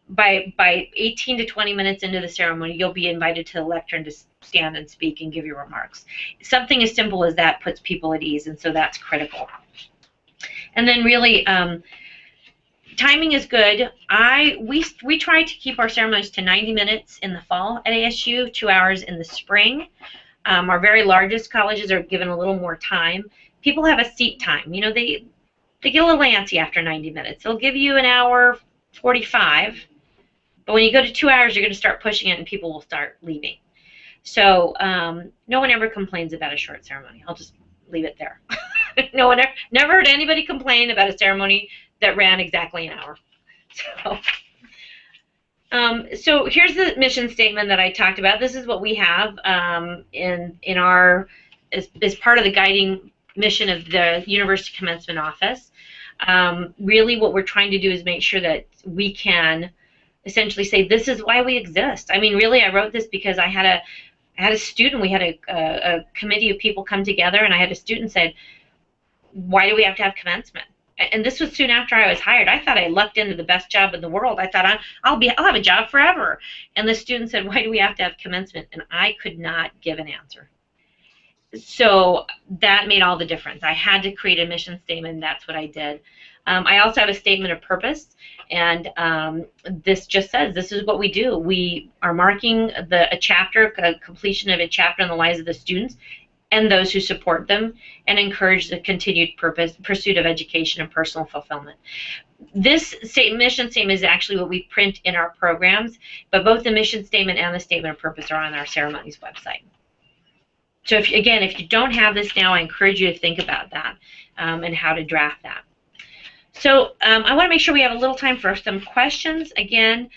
Speaker 2: by 18 to 20 minutes into the ceremony, you'll be invited to the lectern to stand and speak and give your remarks. Something as simple as that puts people at ease, and so that's critical. And then really, timing is good. We try to keep our ceremonies to 90 minutes in the fall at ASU, 2 hours in the spring. Our very largest colleges are given a little more time. People have a seat time. You know, they get a little antsy after 90 minutes. They'll give you an hour 45, but when you go to 2 hours, you're going to start pushing it, and people will start leaving. So no one ever complains about a short ceremony. I'll just leave it there. No one never heard anybody complain about a ceremony that ran exactly an hour. So here's the mission statement that I talked about. This is what we have in our as part of the guiding mission of the University Commencement Office. Really, what we're trying to do is make sure that we can essentially say this is why we exist. I mean, really, I wrote this because I had a student. We had a committee of people come together, and I had a student said, why do we have to have commencement? And this was soon after I was hired. I thought I lucked into the best job in the world. I thought I'll have a job forever. And the student said, why do we have to have commencement? And I could not give an answer. So that made all the difference. I had to create a mission statement, and that's what I did. I also have a statement of purpose, and this just says this is what we do. We are marking a completion of a chapter in the lives of the students and those who support them, and encourage the continued pursuit of education and personal fulfillment. This mission statement is actually what we print in our programs, but both the mission statement and the statement of purpose are on our Ceremonies website. So if you don't have this now, I encourage you to think about that and how to draft that. So I want to make sure we have a little time for some questions. Again,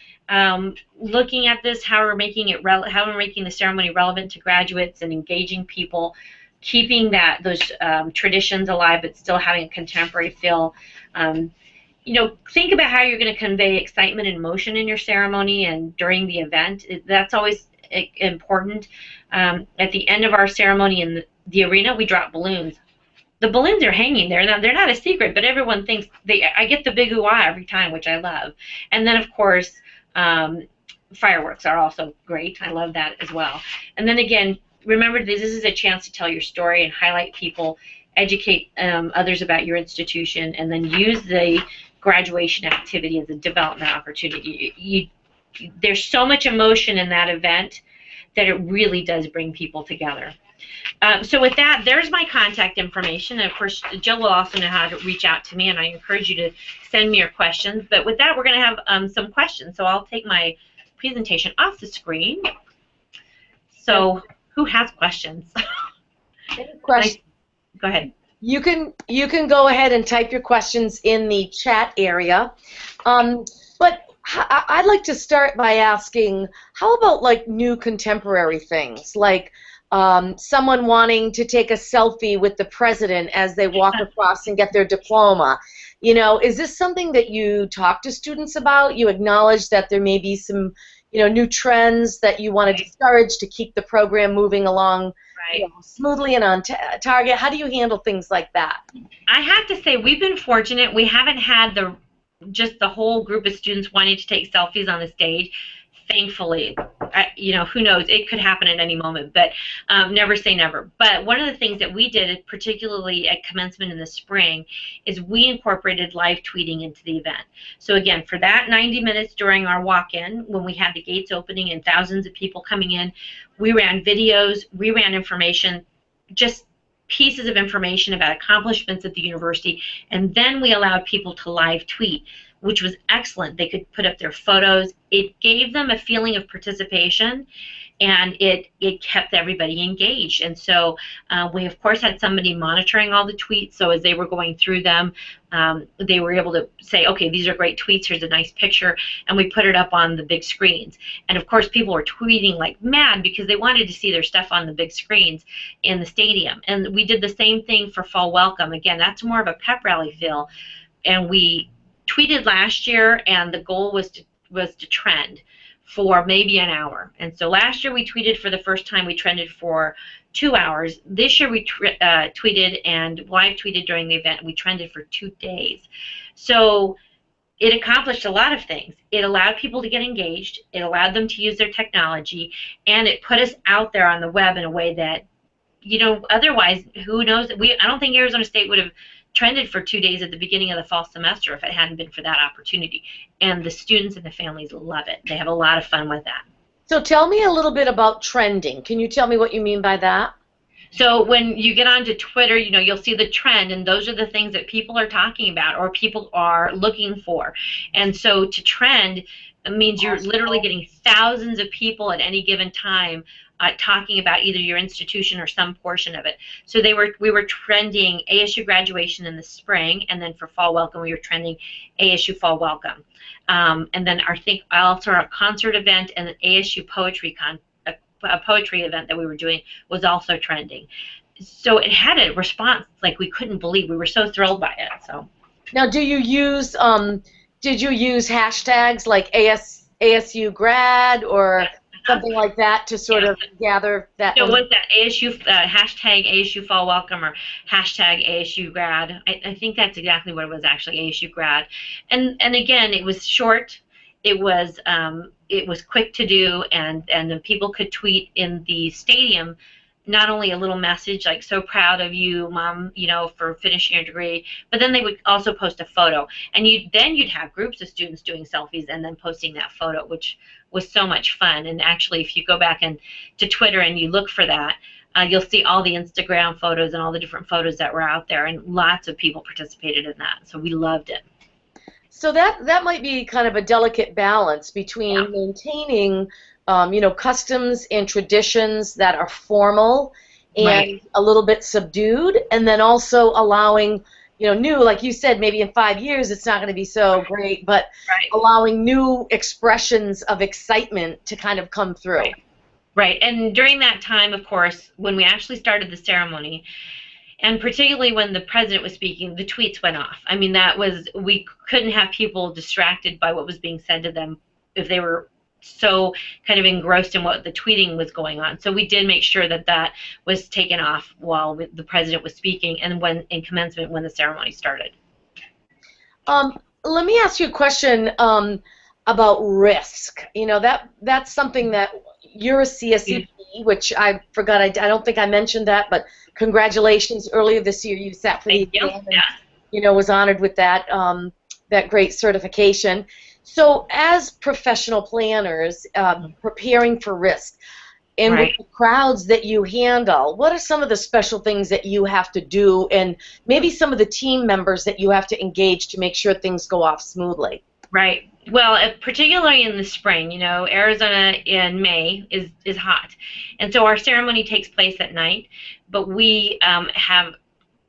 Speaker 2: looking at this, how we're making the ceremony relevant to graduates and engaging people, keeping those traditions alive, but still having a contemporary feel. You know, think about how you're going to convey excitement and emotion in your ceremony and during the event. That's always important. At the end of our ceremony in the arena, we drop balloons. The balloons are hanging there. Now, they're not a secret, but everyone thinks I get the big ooh-ah every time, which I love. And then, of course, fireworks are also great. I love that as well. And then again, remember, this is a chance to tell your story and highlight people, educate others about your institution, and then use the graduation activity as a development opportunity. There's so much emotion in that event that it really does bring people together. So with that, there's my contact information. And of course, Jill will also know how to reach out to me, and I encourage you to send me your questions. But with that, we're going to have some questions. So I'll take my presentation off the screen. So who has questions?
Speaker 1: Question.
Speaker 2: Go ahead.
Speaker 1: You can go ahead and type your questions in the chat area. But I'd like to start by asking, how about like new contemporary things, like someone wanting to take a selfie with the president as they walk across and get their diploma? You know, is this something that you talk to students about? You acknowledge that there may be some, you know, new trends that you want to discourage to keep the program moving along, you know, smoothly and on target? How do you handle things like that?
Speaker 2: I have to say, we've been fortunate. We haven't had just the whole group of students wanting to take selfies on the stage. Thankfully, you know, who knows? It could happen at any moment, but never say never. But one of the things that we did, particularly at commencement in the spring, is we incorporated live tweeting into the event. So again, for that 90 minutes during our walk-in, when we had the gates opening and thousands of people coming in, we ran videos, we ran information, just pieces of information about accomplishments at the university, and then we allowed people to live tweet, which was excellent. They could put up their photos. It gave them a feeling of participation, and it kept everybody engaged. And so we, of course, had somebody monitoring all the tweets, so as they were going through them, they were able to say, okay, these are great tweets, here's a nice picture, and we put it up on the big screens. And of course, people were tweeting like mad because they wanted to see their stuff on the big screens in the stadium. And we did the same thing for Fall Welcome. Again, that's more of a pep rally feel, and we tweeted last year, and the goal was to trend for maybe an hour. And so last year we tweeted for the first time, we trended for 2 hours. This year we tweeted and live tweeted during the event. We trended for 2 days. So it accomplished a lot of things. It allowed people to get engaged. It allowed them to use their technology, and it put us out there on the web in a way that, you know, otherwise, who knows? I don't think Arizona State would have trended for 2 days at the beginning of the fall semester if it hadn't been for that opportunity. And the students and the families love it. They have a lot of fun with that.
Speaker 1: So tell me a little bit about trending. Can you tell me what you mean by that?
Speaker 2: So when you get onto Twitter, you know, you'll see the trend, and those are the things that people are talking about or people are looking for. And so to trend means you're literally getting thousands of people at any given time talking about either your institution or some portion of it. So we were trending ASU graduation in the spring, and then for Fall Welcome we were trending ASU Fall Welcome. And then I think also our concert event and the ASU poetry a poetry event that we were doing was also trending. So it had a response like we couldn't believe. We were so thrilled by it. So
Speaker 1: now, did you use hashtags like ASU grad or something like that to sort of gather that?
Speaker 2: So what's that? ASU hashtag ASU Fall Welcome or hashtag ASU grad. I think that's exactly what it was, actually, ASU grad. And again, it was short. It was quick to do, and the people could tweet in the stadium not only a little message like, so proud of you, Mom, you know, for finishing your degree, but then they would also post a photo. And you'd have groups of students doing selfies and then posting that photo, which was so much fun. And actually, if you go back to Twitter and you look for that, you'll see all the Instagram photos and all the different photos that were out there, and lots of people participated in that. So we loved it.
Speaker 1: So that might be kind of a delicate balance between maintaining you know, customs and traditions that are formal and a little bit subdued, and then also allowing, you know, new, like you said, maybe in 5 years it's not going to be so great, but allowing new expressions of excitement to kind of come through.
Speaker 2: Right. And during that time, of course, when we actually started the ceremony, and particularly when the president was speaking, the tweets went off. I mean, we couldn't have people distracted by what was being said to them if they were so kind of engrossed in what the tweeting was going on. So we did make sure that was taken off while the president was speaking, and in commencement when the ceremony started.
Speaker 1: Let me ask you a question about risk. You know, that's something that you're a CSEP which I forgot. I don't think I mentioned that, but congratulations! Earlier this year, you sat for the
Speaker 2: Thank you.
Speaker 1: exam and was honored with that that great certification. So, as professional planners preparing for risk, and with
Speaker 2: Right.
Speaker 1: the crowds that you handle, what are some of the special things that you have to do, and maybe some of the team members that you have to engage to make sure things go off smoothly?
Speaker 2: Right. Well, particularly in the spring, Arizona in May is hot, and so our ceremony takes place at night. But we have,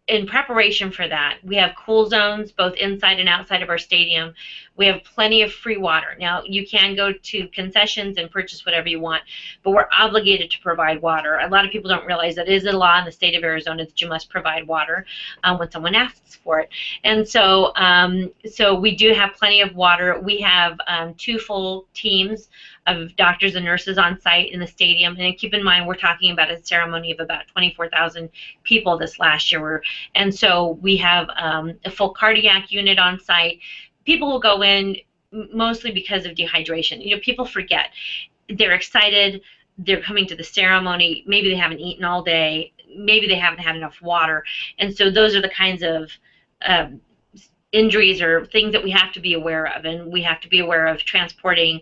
Speaker 2: in preparation for that, we have cool zones both inside and outside of our stadium. We have plenty of free water. Now, you can go to concessions and purchase whatever you want, but we're obligated to provide water. A lot of people don't realize that it is a law in the state of Arizona that you must provide water when someone asks for it. And so, so we do have plenty of water. We have 2 full teams of doctors and nurses on site in the stadium. And keep in mind, we're talking about a ceremony of about 24,000 people this last year. And so we have a full cardiac unit on site. People will go in mostly because of dehydration. People forget. They're excited. They're coming to the ceremony. Maybe they haven't eaten all day. Maybe they haven't had enough water. And so those are the kinds of injuries or things that we have to be aware of. And we have to be aware of transporting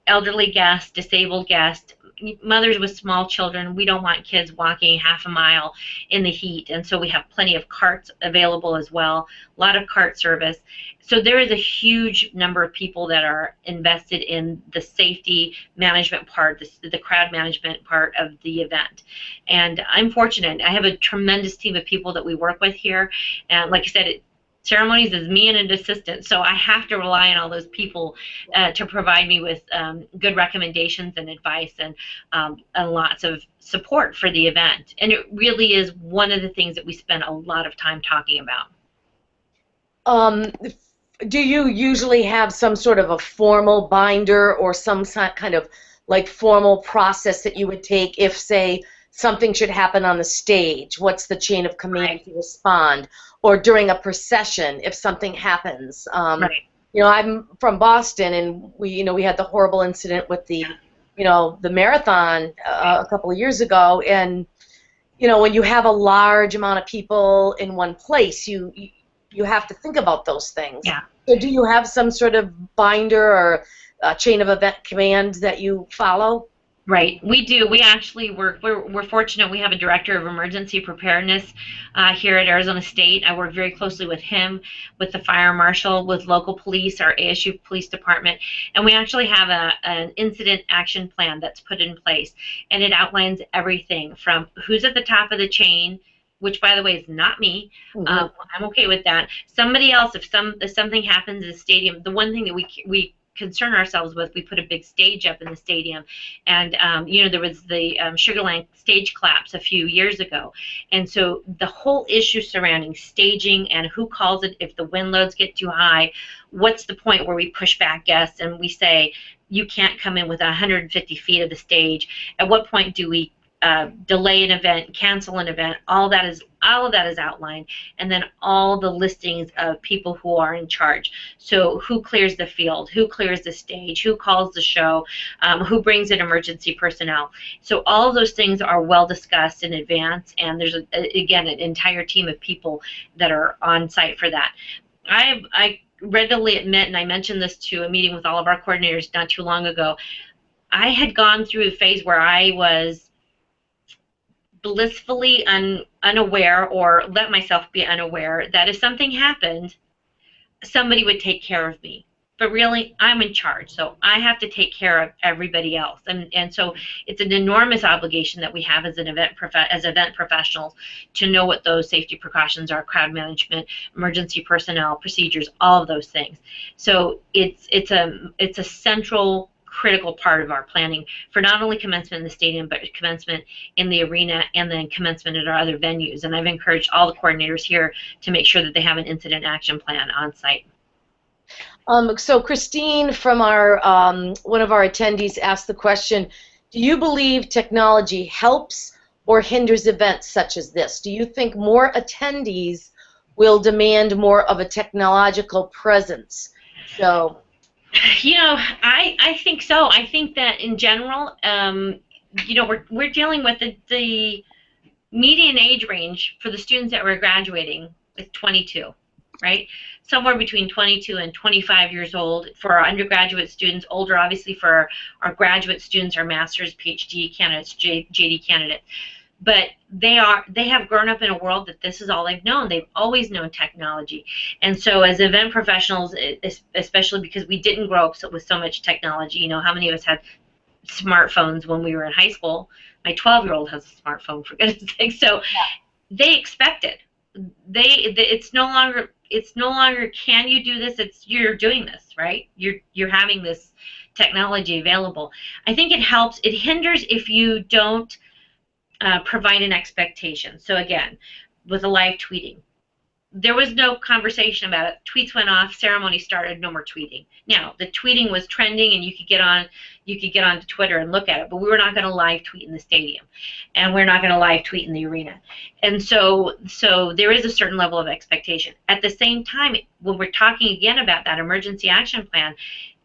Speaker 2: elderly guests, disabled guests, mothers with small children. We don't want kids walking half a mile in the heat, and so we have plenty of carts available as well, a lot of cart service. So there is a huge number of people that are invested in the safety management part, the crowd management part of the event. And I'm fortunate. I have a tremendous team of people that we work with here, and like I said, Ceremonies is me and an assistant, so I have to rely on all those people to provide me with good recommendations and advice and lots of support for the event. And it really is one of the things that we spend a lot of time talking about.
Speaker 1: Do you usually have some sort of a formal binder or some kind of like formal process that you would take if, say, something should happen on the stage? What's the chain of command to respond? Or during a procession, if something happens.
Speaker 2: Right.
Speaker 1: I'm from Boston, and we had the horrible incident with the, the marathon a couple of years ago, and when you have a large amount of people in one place, you have to think about those things.
Speaker 2: Yeah.
Speaker 1: So do you have some sort of binder or chain of event command that you follow?
Speaker 2: Right, we do. We actually we're fortunate. We have a director of emergency preparedness here at Arizona State. I work very closely with him, with the fire marshal, with local police, our ASU police department, and we actually have an incident action plan that's put in place, and it outlines everything from who's at the top of the chain, which, by the way, is not me.
Speaker 1: Mm-hmm.
Speaker 2: I'm okay with that. Somebody else, if something happens in the stadium, the one thing that we concern ourselves with, we put a big stage up in the stadium, and there was the Sugarland stage collapse a few years ago, and so the whole issue surrounding staging and who calls it if the wind loads get too high, what's the point where we push back guests and we say you can't come in within 150 feet of the stage? At what point do we delay an event, cancel an event? All of that is outlined, and then all the listings of people who are in charge. So who clears the field, who clears the stage, who calls the show, who brings in emergency personnel. So all of those things are well discussed in advance, and there's again an entire team of people that are on site for that. I readily admit, and I mentioned this to a meeting with all of our coordinators not too long ago, I had gone through a phase where I was blissfully unaware, or let myself be unaware, that if something happened, somebody would take care of me. But really, I'm in charge, so I have to take care of everybody else. And so it's an enormous obligation that we have as event professionals to know what those safety precautions are: crowd management, emergency personnel, procedures, all of those things. So it's a central, critical part of our planning for not only commencement in the stadium, but commencement in the arena, and then commencement at our other venues. And I've encouraged all the coordinators here to make sure that they have an incident action plan on site.
Speaker 1: So Christine from our one of our attendees asked the question, do you believe technology helps or hinders events such as this? Do you think more attendees will demand more of a technological presence? So
Speaker 2: I think so. I think that in general, you know, we're dealing with the median age range for the students that were graduating is 22, right? Somewhere between 22 and 25 years old for our undergraduate students, older obviously for our graduate students, our master's, PhD candidates, JD candidates. But they have grown up in a world that this is all they've known. They've always known technology. And so as event professionals, especially because we didn't grow up with so much technology, you know, how many of us had smartphones when we were in high school? My 12-year-old has a smartphone, for goodness sake. So they expect it. It's no longer can you do this, it's you're doing this, right? You're having this technology available. I think it hinders if you don't provide an expectation. So again, with a live tweeting, there was no conversation about it. Tweets went off, ceremony started, no more tweeting. Now, the tweeting was trending and you could get on to Twitter and look at it, but we were not going to live tweet in the stadium, and we're not going to live tweet in the arena. And so there is a certain level of expectation. At the same time, when we're talking again about that emergency action plan,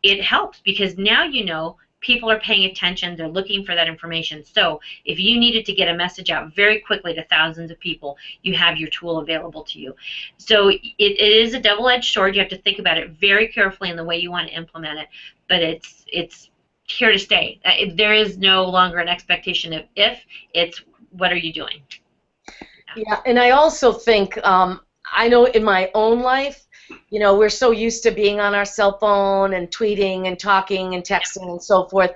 Speaker 2: it helps because now you know people are paying attention, they're looking for that information. So if you needed to get a message out very quickly to thousands of people, you have your tool available to you. So it is a double-edged sword. You have to think about it very carefully in the way you want to implement it, but it's here to stay. There is no longer an expectation of if, it's what are you doing?
Speaker 1: Yeah, and I also think, I know in my own life, you know, we're so used to being on our cell phone and tweeting and talking and texting and so forth,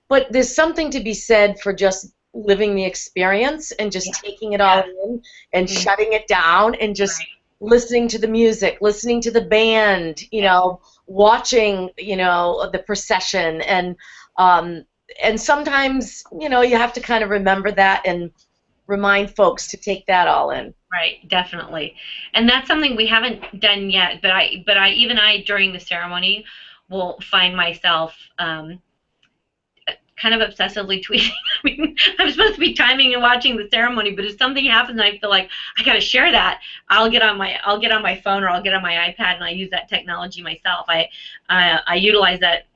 Speaker 1: but there's something to be said for just living the experience and just taking it all in and shutting it down and just listening to the music, listening to the band, you know, watching, you know, the procession, and sometimes, you know, you have to kind of remember that and remind folks to take that all in.
Speaker 2: Right, definitely, and that's something we haven't done yet. But even I during the ceremony will find myself kind of obsessively tweeting. I mean, I'm supposed to be timing and watching the ceremony, but if something happens and I feel like I got to share that, I'll get on my phone or I'll get on my iPad and I use that technology myself. I utilize that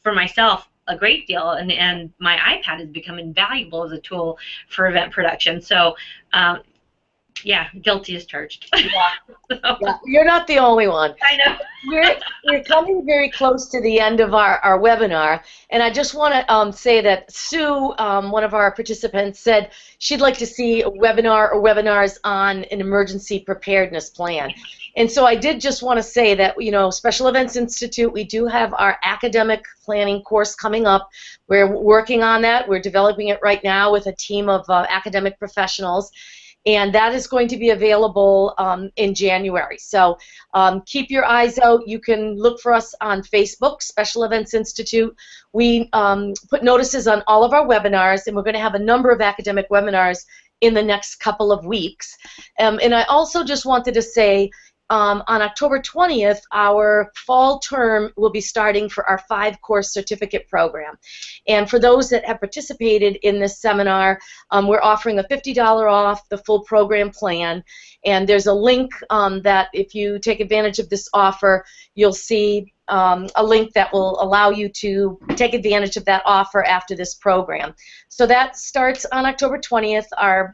Speaker 2: for myself a great deal, and my iPad has become invaluable as a tool for event production. So yeah, guilty as charged.
Speaker 1: Yeah. Yeah, you're not the only one.
Speaker 2: I know.
Speaker 1: We're coming very close to the end of our webinar, and I just want to say that Sue, one of our participants, said she'd like to see a webinar or webinars on an emergency preparedness plan. And so I did just want to say that, you know, Special Events Institute, we do have our academic planning course coming up. We're working on that. We're developing it right now with a team of academic professionals. And that is going to be available in January. So keep your eyes out. You can look for us on Facebook, Special Events Institute. We put notices on all of our webinars, and we're going to have a number of academic webinars in the next couple of weeks. And I also just wanted to say, on October 20th, our fall term will be starting for our 5-course certificate program. And for those that have participated in this seminar, we're offering a $50 off the full program plan. And there's a link that if you take advantage of this offer, you'll see a link that will allow you to take advantage of that offer after this program. So that starts on October 20th. Our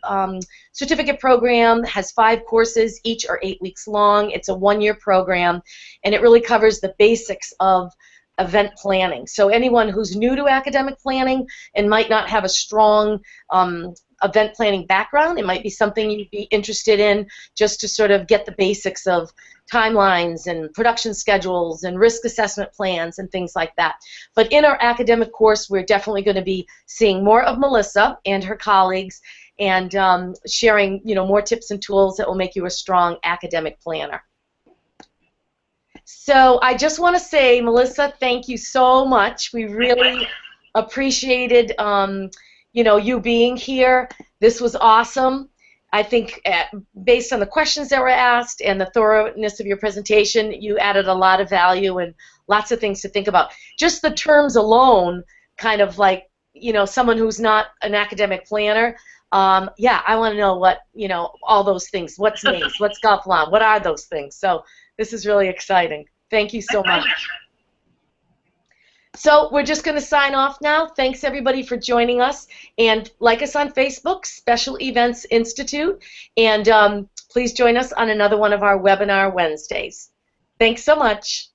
Speaker 1: certificate program has 5 courses, each are 8 weeks long. It's a 1-year program, and it really covers the basics of event planning. So anyone who's new to academic planning and might not have a strong event planning background, it might be something you'd be interested in just to sort of get the basics of timelines and production schedules and risk assessment plans and things like that. But in our academic course, we're definitely going to be seeing more of Melissa and her colleagues and sharing, you know, more tips and tools that will make you a strong academic planner. So I just want to say, Melissa, thank you so much. We really appreciated you know, you being here. This was awesome. I think based on the questions that were asked and the thoroughness of your presentation, you added a lot of value and lots of things to think about. Just the terms alone, kind of like, you know, someone who's not an academic planner, yeah, I want to know what, you know, all those things. What's MACE? What's GovLon? What are those things? So this is really exciting. Thank you so much. So we're just going to sign off now. Thanks everybody for joining us, and like us on Facebook, Special Events Institute, and please join us on another one of our webinar Wednesdays. Thanks so much.